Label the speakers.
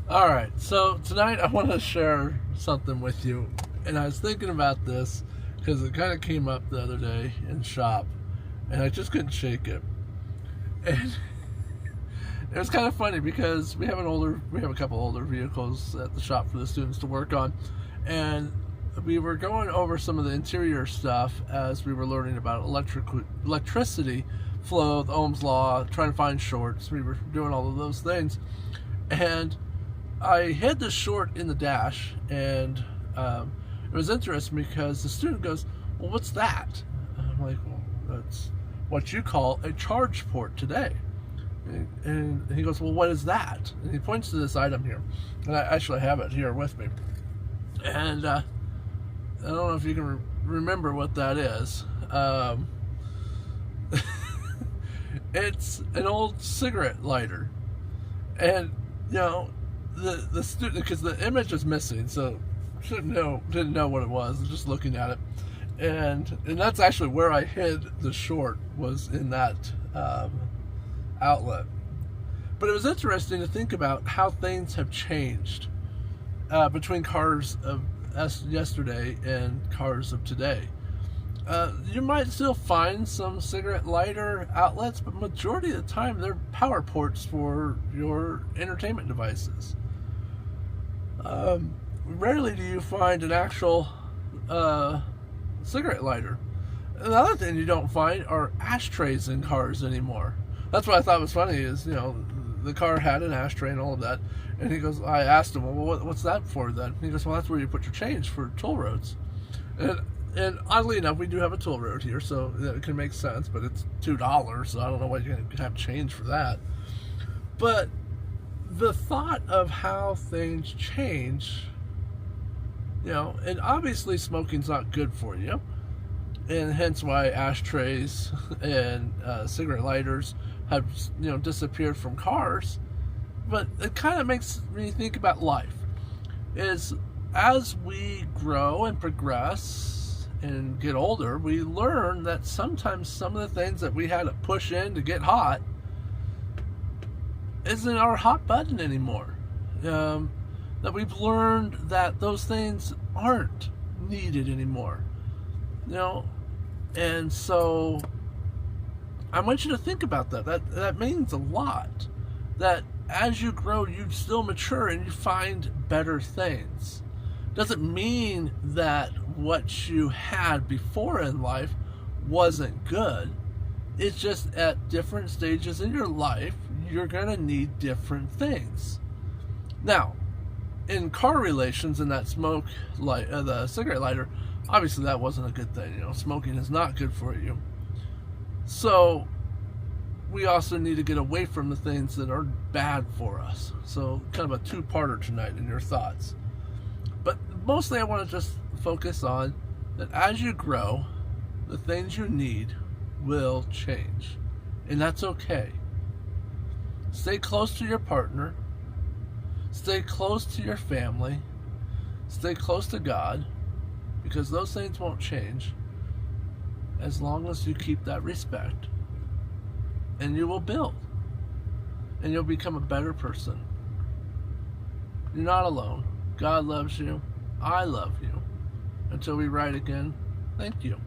Speaker 1: All right, so tonight I want to share something with you, and I was thinking about this because it kind of came up the other day in shop, and I just couldn't shake it. And it was kind of funny because we have a couple older vehicles at the shop for the students to work on, and we were going over some of the interior stuff as we were learning about electricity flow, the Ohm's law, trying to find shorts. We were doing all of those things, and I hid the short in the dash, and it was interesting because the student goes, "Well, what's that?" And I'm like, "Well, that's what you call a charge port today." And he goes, "Well, what is that?" And he points to this item here, and I actually have it here with me. And I don't know if you can remember what that is. It's an old cigarette lighter, and you know the student, because the image is missing, so didn't know what it was, just looking at it, and that's actually where I hid the short, was in that outlet. But it was interesting to think about how things have changed between cars of yesterday and cars of today. You might still find some cigarette lighter outlets, but majority of the time they're power ports for your entertainment devices. Rarely do you find an actual cigarette lighter. Another thing you don't find are ashtrays in cars anymore. That's what I thought was funny is, the car had an ashtray and all of that. And he goes, I asked him, well, what's that for then? And he goes, well, that's where you put your change for toll roads. And oddly enough, we do have a toll road here, so it can make sense, but it's $2, so I don't know why you're going to have change for that. But the thought of how things change, and obviously smoking's not good for you, and hence why ashtrays and cigarette lighters have disappeared from cars. But it kind of makes me think about life. Is as we grow and progress and get older, we learn that sometimes some of the things that we had to push in to get hot isn't our hot button anymore. That we've learned that those things aren't needed anymore. And so I want you to think about that. That means a lot. That as you grow, you still mature and you find better things. Doesn't mean that what you had before in life wasn't good. It's just at different stages in your life, you're going to need different things. Now, in car relations, in that smoke light, the cigarette lighter, obviously that wasn't a good thing. Smoking is not good for you. So we also need to get away from the things that are bad for us. So kind of a two-parter tonight in your thoughts. But mostly I want to just focus on that as you grow, the things you need will change. And that's okay. Stay close to your partner. Stay close to your family. Stay close to God, because those things won't change as long as you keep that respect. And you will build. And you'll become a better person. You're not alone. God loves you. I love you. Until we write again, thank you.